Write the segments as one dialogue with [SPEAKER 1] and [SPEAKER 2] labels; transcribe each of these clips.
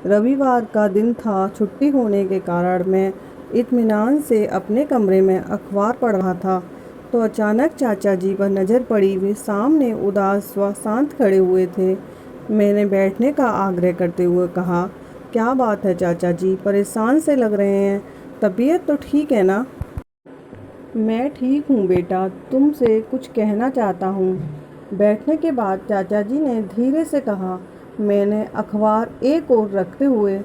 [SPEAKER 1] रविवार का दिन था। छुट्टी होने के कारण मैं इत्मीनान से अपने कमरे में अखबार पढ़ रहा था तो अचानक चाचा जी पर नज़र पड़ी। वे सामने उदास व शांत खड़े हुए थे। मैंने बैठने का आग्रह करते हुए कहा, क्या बात है चाचा जी, परेशान से लग रहे हैं? तबीयत तो ठीक है ना? मैं ठीक हूँ बेटा, तुमसे कुछ कहना चाहता हूँ। बैठने के बाद चाचा जी ने धीरे से कहा। मैंने अखबार एक ओर रखते हुए,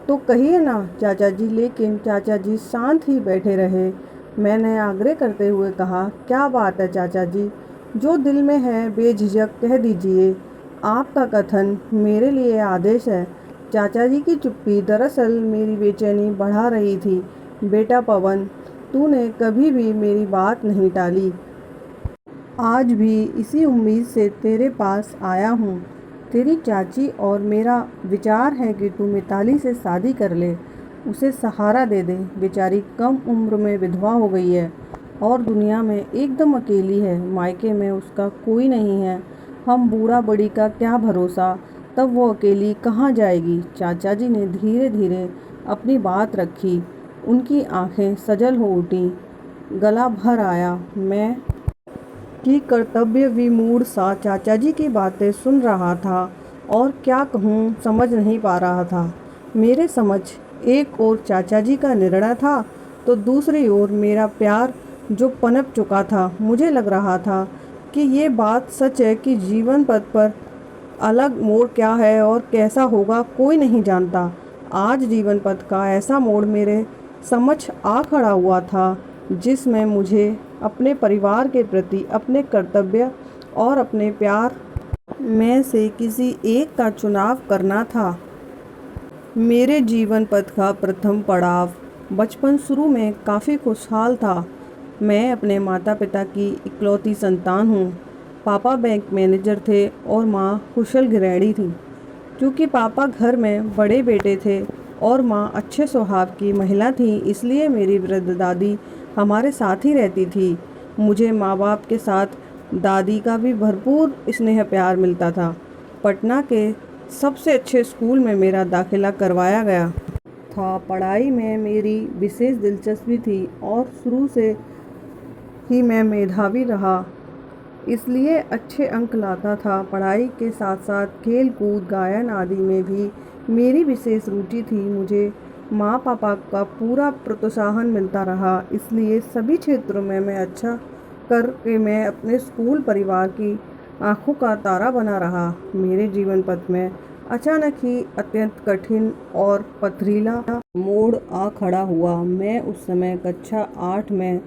[SPEAKER 1] तो कहिए ना चाचा जी। लेकिन चाचा जी शांत ही बैठे रहे। मैंने आग्रह करते हुए कहा, क्या बात है चाचा जी, जो दिल में है बेझिझक कह दीजिए। आपका कथन मेरे लिए आदेश है। चाचा जी की चुप्पी दरअसल मेरी बेचैनी बढ़ा रही थी। बेटा पवन, तूने कभी भी मेरी बात नहीं टाली। आज भी इसी उम्मीद से तेरे पास आया हूँ। तेरी चाची और मेरा विचार है कि तू मिताली से शादी कर ले, उसे सहारा दे दे। बेचारी कम उम्र में विधवा हो गई है और दुनिया में एकदम अकेली है। मायके में उसका कोई नहीं है। हम बूढ़ा बड़ी का क्या भरोसा, तब वो अकेली कहाँ जाएगी। चाचा जी ने धीरे धीरे अपनी बात रखी। उनकी आंखें सजल हो उठी, गला भर आया। मैं कि कर्तव्य विमूढ़ सा चाचा जी की बातें सुन रहा था और क्या कहूँ समझ नहीं पा रहा था। मेरे समझ एक ओर चाचा जी का निर्णय था तो दूसरी ओर मेरा प्यार जो पनप चुका था। मुझे लग रहा था कि ये बात सच है कि जीवन पथ पर अलग मोड़ क्या है और कैसा होगा कोई नहीं जानता। आज जीवन पथ का ऐसा मोड़ मेरे समक्ष आ खड़ा हुआ था जिसमें मुझे अपने परिवार के प्रति, अपने कर्तव्य और अपने प्यार में से किसी एक का चुनाव करना था। मेरे जीवन पथ का प्रथम पड़ाव बचपन शुरू में काफ़ी खुशहाल था। मैं अपने माता पिता की इकलौती संतान हूँ। पापा बैंक मैनेजर थे और माँ कुशल गृहिणी थी। क्योंकि पापा घर में बड़े बेटे थे और माँ अच्छे स्वभाव की महिला थी, इसलिए मेरी वृद्ध दादी हमारे साथ ही रहती थी। मुझे माँ बाप के साथ दादी का भी भरपूर स्नेह प्यार मिलता था। पटना के सबसे अच्छे स्कूल में मेरा दाखिला करवाया गया था। पढ़ाई में मेरी विशेष दिलचस्पी थी और शुरू से ही मैं मेधावी रहा, इसलिए अच्छे अंक लाता था। पढ़ाई के साथ साथ खेल कूद, गायन आदि में भी मेरी विशेष रुचि थी। मुझे माँ पापा का पूरा प्रोत्साहन मिलता रहा, इसलिए सभी क्षेत्रों में मैं अच्छा करके मैं अपने स्कूल परिवार की आंखों का तारा बना रहा। मेरे जीवन पथ में अचानक ही अत्यंत कठिन और पथरीला मोड़ आ खड़ा हुआ। मैं उस समय कक्षा 8 में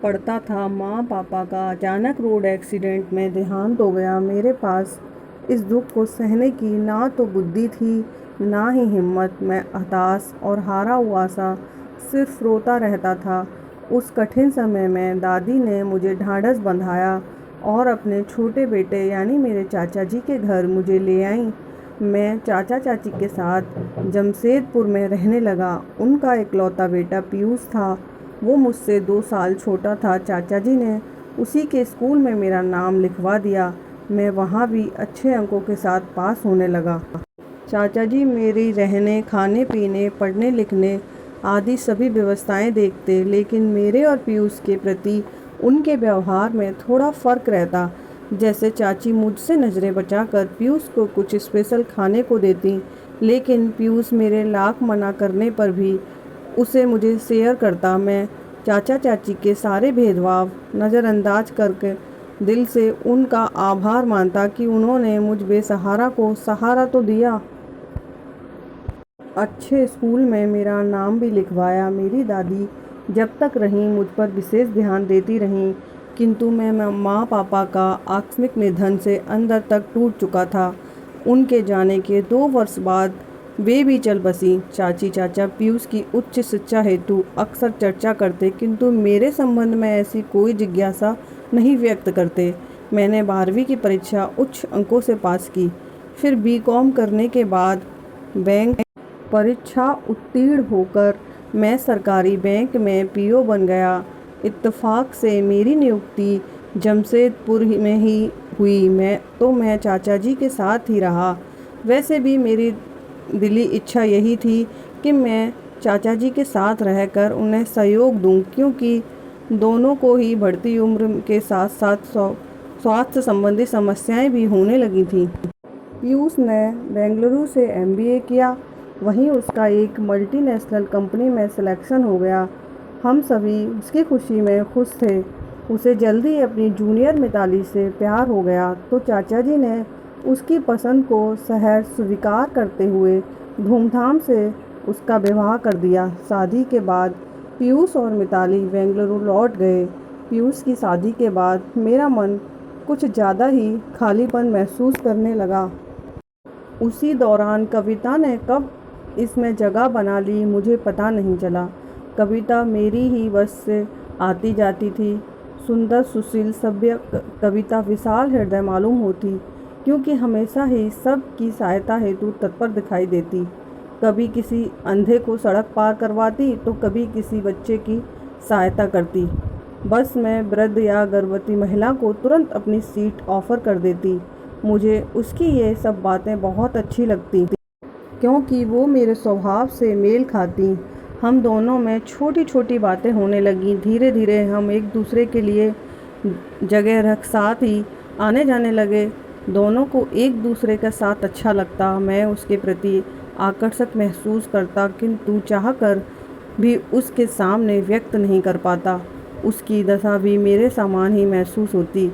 [SPEAKER 1] पढ़ता था। माँ पापा का अचानक रोड एक्सीडेंट में देहांत हो गया। मेरे पास इस दुख को सहने की ना तो बुद्धि थी ना ही हिम्मत। मैं हताश और हारा हुआ सा सिर्फ रोता रहता था। उस कठिन समय में दादी ने मुझे ढांढस बंधाया और अपने छोटे बेटे यानी मेरे चाचा जी के घर मुझे ले आई। मैं चाचा चाची के साथ जमशेदपुर में रहने लगा। उनका इकलौता बेटा पीयूष था, वो मुझसे 2 साल छोटा था। चाचा जी ने उसी के स्कूल में मेरा नाम लिखवा दिया। मैं वहाँ भी अच्छे अंकों के साथ पास होने लगा। चाचा जी मेरी रहने, खाने पीने, पढ़ने लिखने आदि सभी व्यवस्थाएं देखते, लेकिन मेरे और पीयूष के प्रति उनके व्यवहार में थोड़ा फ़र्क रहता। जैसे चाची मुझसे नज़रें बचाकर पीयूष को कुछ स्पेशल खाने को देती, लेकिन पीयूष मेरे लाख मना करने पर भी उसे मुझे शेयर करता। मैं चाचा चाची के सारे भेदभाव नज़रअंदाज करके दिल से उनका आभार मानता कि उन्होंने मुझ बेसहारा को सहारा तो दिया। अच्छे स्कूल में मेरा नाम भी लिखवाया। मेरी दादी जब तक रहीं मुझ पर विशेष ध्यान देती रहीं, किंतु मैं माँ पापा का आकस्मिक निधन से अंदर तक टूट चुका था। उनके जाने के 2 वर्ष बाद वे भी चल बसी। चाची चाचा पीयूष की उच्च शिक्षा हेतु अक्सर चर्चा करते, किंतु मेरे संबंध में ऐसी कोई जिज्ञासा नहीं व्यक्त करते। मैंने 12वीं की परीक्षा उच्च अंकों से पास की। फिर बीकॉम करने के बाद बैंक परीक्षा उत्तीर्ण होकर मैं सरकारी बैंक में पीओ बन गया। इत्तेफाक से मेरी नियुक्ति जमशेदपुर में ही हुई। मैं चाचा जी के साथ ही रहा। वैसे भी मेरी दिली इच्छा यही थी कि मैं चाचा जी के साथ रहकर उन्हें सहयोग दूं, क्योंकि दोनों को ही बढ़ती उम्र के साथ साथ स्वास्थ्य संबंधी समस्याएं भी होने लगी थी। पीयूष ने बेंगलुरु से एमबीए किया, वहीं उसका एक मल्टीनेशनल कंपनी में सिलेक्शन हो गया। हम सभी उसकी खुशी में खुश थे। उसे जल्दी अपनी जूनियर मिताली से प्यार हो गया तो चाचा जी ने उसकी पसंद को सहर्ष स्वीकार करते हुए धूमधाम से उसका विवाह कर दिया। शादी के बाद पीयूष और मिताली बेंगलुरु लौट गए। पीयूष की शादी के बाद मेरा मन कुछ ज़्यादा ही खालीपन महसूस करने लगा। उसी दौरान कविता ने कब इसमें जगह बना ली मुझे पता नहीं चला। कविता मेरी ही बस से आती जाती थी। सुंदर, सुशील, सभ्य कविता विशाल हृदय मालूम होती, क्योंकि हमेशा ही सब की सहायता हेतु तत्पर दिखाई देती। कभी किसी अंधे को सड़क पार करवाती तो कभी किसी बच्चे की सहायता करती। बस में वृद्ध या गर्भवती महिला को तुरंत अपनी सीट ऑफर कर देती। मुझे उसकी ये सब बातें बहुत अच्छी लगती, क्योंकि वो मेरे स्वभाव से मेल खाती। हम दोनों में छोटी छोटी बातें होने लगी। धीरे धीरे हम एक दूसरे के लिए जगह रख साथ ही आने जाने लगे। दोनों को एक दूसरे का साथ अच्छा लगता। मैं उसके प्रति आकर्षक महसूस करता, किंतु चाहकर भी उसके सामने व्यक्त नहीं कर पाता। उसकी दशा भी मेरे समान ही महसूस होती,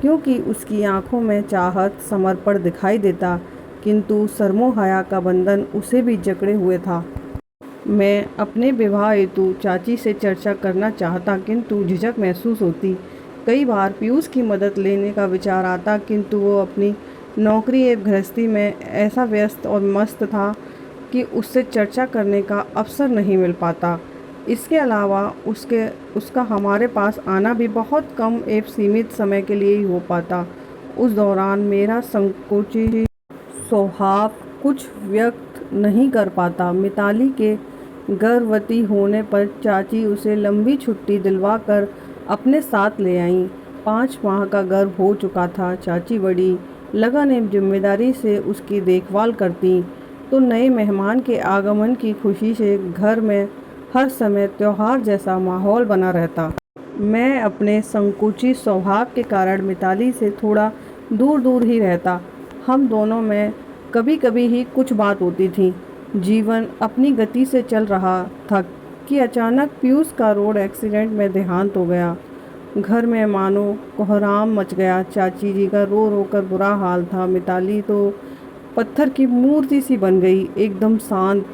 [SPEAKER 1] क्योंकि उसकी आंखों में चाहत, समर्पण दिखाई देता, किंतु शर्मो हया का बंधन उसे भी जकड़े हुए था। मैं अपने विवाह हेतु चाची से चर्चा करना चाहता, किंतु झिझक महसूस होती। कई बार पीयूष की मदद लेने का विचार आता, किंतु वो अपनी नौकरी एवं गृहस्थी में ऐसा व्यस्त और मस्त था कि उससे चर्चा करने का अवसर नहीं मिल पाता। इसके अलावा उसका हमारे पास आना भी बहुत कम एवं सीमित समय के लिए ही हो पाता। उस दौरान मेरा संकोची स्वभाव कुछ व्यक्त नहीं कर पाता। मिताली के गर्भवती होने पर चाची उसे लंबी छुट्टी दिलवाकर अपने साथ ले आईं। 5 माह का गर्भ हो चुका था। चाची बड़ी लगन एवं जिम्मेदारी से उसकी देखभाल करती, तो नए मेहमान के आगमन की खुशी से घर में हर समय त्योहार जैसा माहौल बना रहता। मैं अपने संकुची स्वभाव के कारण मिताली से थोड़ा दूर दूर ही रहता। हम दोनों में कभी कभी ही कुछ बात होती थी। जीवन अपनी गति से चल रहा था कि अचानक पीयूष का रोड एक्सीडेंट में देहांत हो गया। घर में मानो कोहराम मच गया। चाची जी का रो रो कर बुरा हाल था। मिताली तो पत्थर की मूर्ति सी बन गई, एकदम शांत,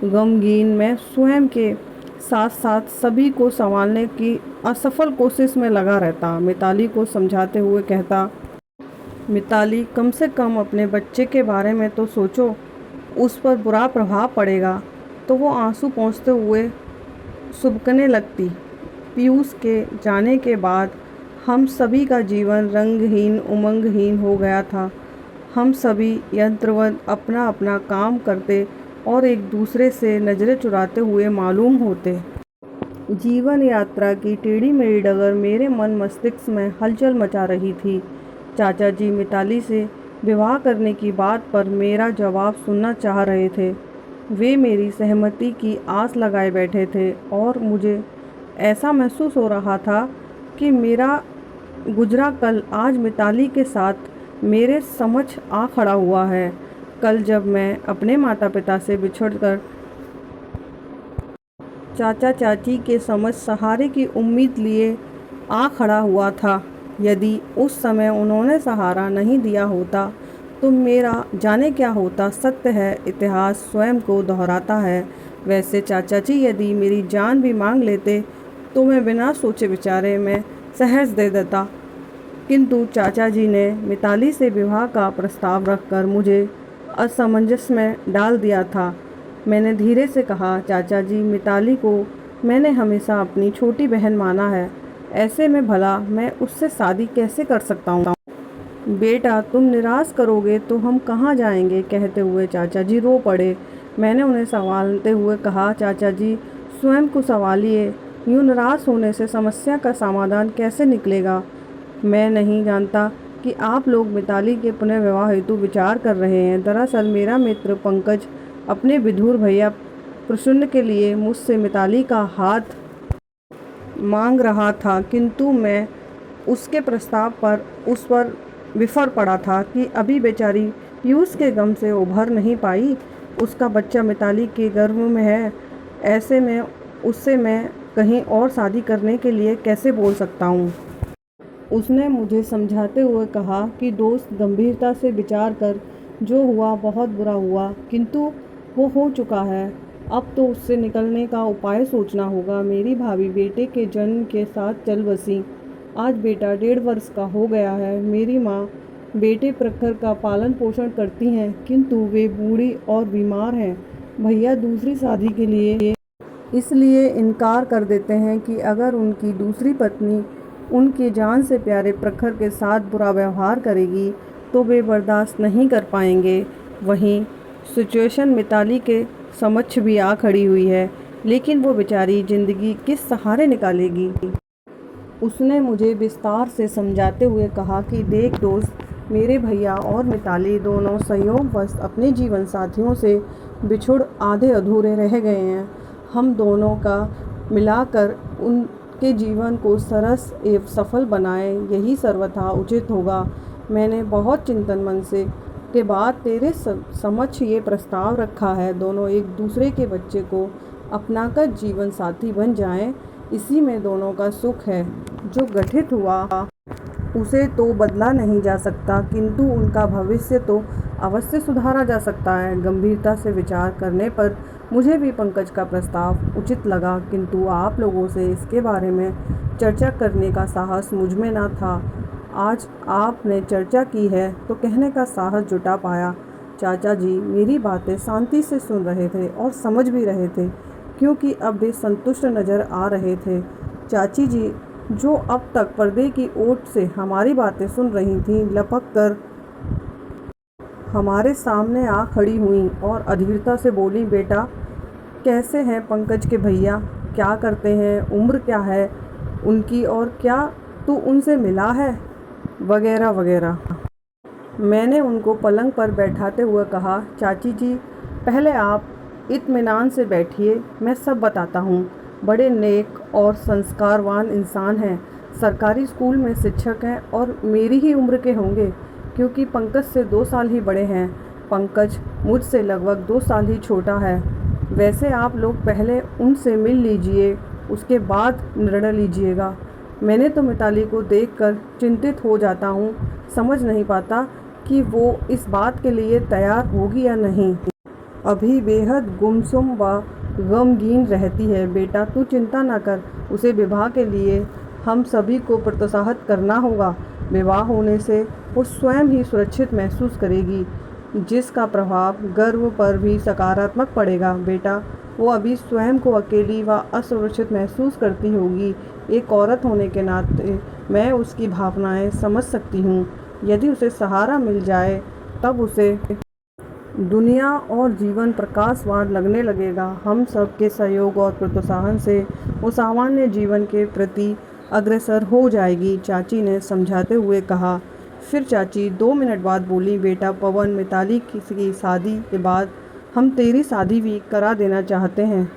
[SPEAKER 1] गमगीन। मैं स्वयं के साथ साथ सभी को संभालने की असफल कोशिश में लगा रहता। मिताली को समझाते हुए कहता, मिताली, कम से कम अपने बच्चे के बारे में तो सोचो, उस पर बुरा प्रभाव पड़ेगा। तो वो आंसू पोंछते हुए सुबकने लगती। पीयूष के जाने के बाद हम सभी का जीवन रंगहीन, उमंगहीन हो गया था। हम सभी यंत्रवत अपना अपना काम करते और एक दूसरे से नज़रें चुराते हुए मालूम होते। जीवन यात्रा की टेढ़ी मेढ़ी डगर मेरे मन मस्तिष्क में हलचल मचा रही थी। चाचा जी मिताली से विवाह करने की बात पर मेरा जवाब सुनना चाह रहे थे। वे मेरी सहमति की आस लगाए बैठे थे और मुझे ऐसा महसूस हो रहा था कि मेरा गुजरा कल आज मिताली के साथ मेरे समक्ष आ खड़ा हुआ है। कल जब मैं अपने माता पिता से बिछड़कर चाचा चाची के समक्ष सहारे की उम्मीद लिए आ खड़ा हुआ था, यदि उस समय उन्होंने सहारा नहीं दिया होता तो मेरा जाने क्या होता। सत्य है, इतिहास स्वयं को दोहराता है। वैसे चाचा जी यदि मेरी जान भी मांग लेते तो मैं बिना सोचे विचारे में सहर्ष दे देता, किंतु चाचा जी ने मिताली से विवाह का प्रस्ताव रखकर मुझे असमंजस में डाल दिया था। मैंने धीरे से कहा, चाचा जी, मिताली को मैंने हमेशा अपनी छोटी बहन माना है। ऐसे में भला मैं उससे शादी कैसे कर सकता हूँ? बेटा, तुम निराश करोगे तो हम कहाँ जाएंगे? कहते हुए चाचा जी रो पड़े। मैंने उन्हें संभालते हुए कहा, चाचा जी, स्वयं को संभालिए। यूँ निराश होने से समस्या का समाधान कैसे निकलेगा? मैं नहीं जानता कि आप लोग मिताली के पुनर्विवाह हेतु विचार कर रहे हैं। दरअसल मेरा मित्र पंकज अपने विधुर भैया प्रसून के लिए मुझसे मिताली का हाथ मांग रहा था, किंतु मैं उसके प्रस्ताव पर उस पर विफर पड़ा था कि अभी बेचारी पीयूष के गम से उभर नहीं पाई। उसका बच्चा मिताली के गर्भ में है। ऐसे में उससे मैं कहीं और शादी करने के लिए कैसे बोल सकता हूँ। उसने मुझे समझाते हुए कहा कि दोस्त, गंभीरता से विचार कर, जो हुआ बहुत बुरा हुआ, किंतु वो हो चुका है। अब तो उससे निकलने का उपाय सोचना होगा। मेरी भाभी बेटे के जन्म के साथ चल बसी। आज बेटा 1.5 वर्ष का हो गया है। मेरी माँ बेटे प्रखर का पालन पोषण करती हैं, किंतु वे बूढ़ी और बीमार हैं। भैया दूसरी शादी के लिए इसलिए इनकार कर देते हैं कि अगर उनकी दूसरी पत्नी उनके जान से प्यारे प्रखर के साथ बुरा व्यवहार करेगी तो वे बर्दाश्त नहीं कर पाएंगे। वहीं सिचुएशन मिताली के समक्ष भी आ खड़ी हुई है, लेकिन वो बेचारी जिंदगी किस सहारे निकालेगी। उसने मुझे विस्तार से समझाते हुए कहा कि देख दोस्त, मेरे भैया और मिताली दोनों संयोगवश अपने जीवन साथियों से बिछुड़ आधे अधूरे रह गए हैं। हम दोनों का मिलाकर उनके जीवन को सरस एवं सफल बनाएं, यही सर्वथा उचित होगा। मैंने बहुत चिंतन मन से के बाद तेरे समक्ष ये प्रस्ताव रखा है। दोनों एक दूसरे के बच्चे को अपनाकर जीवन साथी बन जाएं, इसी में दोनों का सुख है। जो गठित हुआ उसे तो बदला नहीं जा सकता, किंतु उनका भविष्य तो अवश्य सुधारा जा सकता है। गंभीरता से विचार करने पर मुझे भी पंकज का प्रस्ताव उचित लगा, किंतु आप लोगों से इसके बारे में चर्चा करने का साहस मुझ में न था। आज आपने चर्चा की है तो कहने का साहस जुटा पाया। चाचा जी मेरी बातें शांति से सुन रहे थे और समझ भी रहे थे, क्योंकि अब वे संतुष्ट नजर आ रहे थे। चाची जी, जो अब तक पर्दे की ओट से हमारी बातें सुन रही थीं, लपक कर हमारे सामने आ खड़ी हुईं और अधीरता से बोली, बेटा कैसे हैं पंकज के भैया, क्या करते हैं, उम्र क्या है उनकी और क्या तू उनसे मिला है, वगैरह वगैरह। मैंने उनको पलंग पर बैठाते हुए कहा, चाची जी पहले आप इत्मीनान से बैठिए, मैं सब बताता हूँ। बड़े नेक और संस्कारवान इंसान हैं, सरकारी स्कूल में शिक्षक हैं और मेरी ही उम्र के होंगे, क्योंकि पंकज से 2 साल ही बड़े हैं। पंकज मुझसे लगभग 2 साल ही छोटा है। वैसे आप लोग पहले उनसे मिल लीजिए, उसके बाद निर्णय लीजिएगा। मैंने तो मिताली को देखकर चिंतित हो जाता हूँ, समझ नहीं पाता कि वो इस बात के लिए तैयार होगी या नहीं। अभी बेहद गुमसुम व गमगीन रहती है। बेटा तू चिंता न कर, उसे विवाह के लिए हम सभी को प्रोत्साहित करना होगा। विवाह होने से वो स्वयं ही सुरक्षित महसूस करेगी, जिसका प्रभाव गर्व पर भी सकारात्मक पड़ेगा। बेटा वो अभी स्वयं को अकेली व असुरक्षित महसूस करती होगी। एक औरत होने के नाते मैं उसकी भावनाएं समझ सकती हूँ। यदि उसे सहारा मिल जाए तब उसे दुनिया और जीवन प्रकाशवान लगने लगेगा। हम सब के सहयोग और प्रोत्साहन से वो सामान्य जीवन के प्रति अग्रसर हो जाएगी, चाची ने समझाते हुए कहा। फिर चाची 2 मिनट बाद बोली, बेटा पवन, मिताली की शादी के बाद हम तेरी शादी भी करा देना चाहते हैं।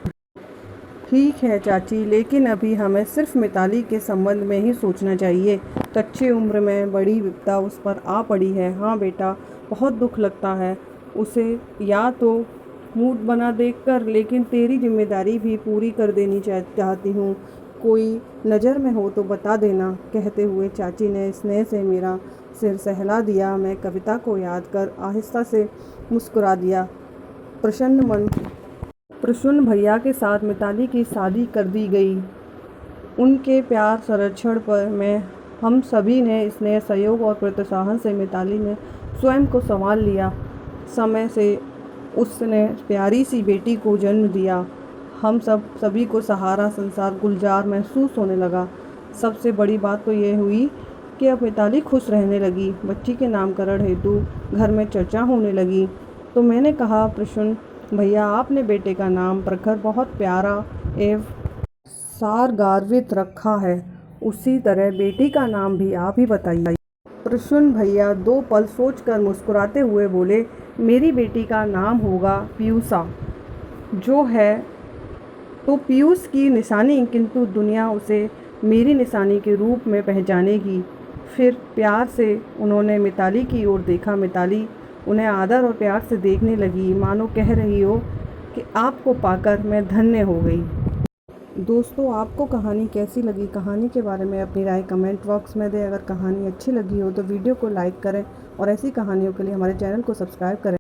[SPEAKER 1] ठीक है चाची, लेकिन अभी हमें सिर्फ मिताली के संबंध में ही सोचना चाहिए। कच्ची उम्र में बड़ी विपदा उस पर आ पड़ी है। हाँ बेटा, बहुत दुख लगता है उसे या तो मूड बना देखकर, लेकिन तेरी जिम्मेदारी भी पूरी कर देनी चाहती हूँ। कोई नज़र में हो तो बता देना। कहते हुए चाची ने स्नेह से मेरा सिर सहला दिया। मैं कविता को याद कर आहिस्ता से मुस्कुरा दिया। प्रसून भैया के साथ मिताली की शादी कर दी गई। उनके प्यार संरक्षण पर हम सभी ने स्नेह, सहयोग और प्रोत्साहन से मिताली ने स्वयं को संभाल लिया। समय से उसने प्यारी सी बेटी को जन्म दिया। हम सभी को सहारा संसार गुलजार महसूस होने लगा। सबसे बड़ी बात तो ये हुई कि अब मिताली खुश रहने लगी। बच्ची के नामकरण हेतु घर में चर्चा होने लगी। तो मैंने कहा, प्रसून भैया आपने बेटे का नाम प्रखर बहुत प्यारा एवं सारगार्वित रखा है, उसी तरह बेटी का नाम भी आप ही बताइए। प्रसून भैया 2 पल सोचकर मुस्कुराते हुए बोले, मेरी बेटी का नाम होगा पीयूषा। जो है तो पीयूष की निशानी, किंतु दुनिया उसे मेरी निशानी के रूप में पहचानेगी। फिर प्यार से उन्होंने मिताली की ओर देखा। मिताली उन्हें आदर और प्यार से देखने लगी, मानो कह रही हो कि आपको पाकर मैं धन्य हो गई। दोस्तों, आपको कहानी कैसी लगी? कहानी के बारे में अपनी राय कमेंट बॉक्स में दें। अगर कहानी अच्छी लगी हो तो वीडियो को लाइक करें और ऐसी कहानियों के लिए हमारे चैनल को सब्सक्राइब करें।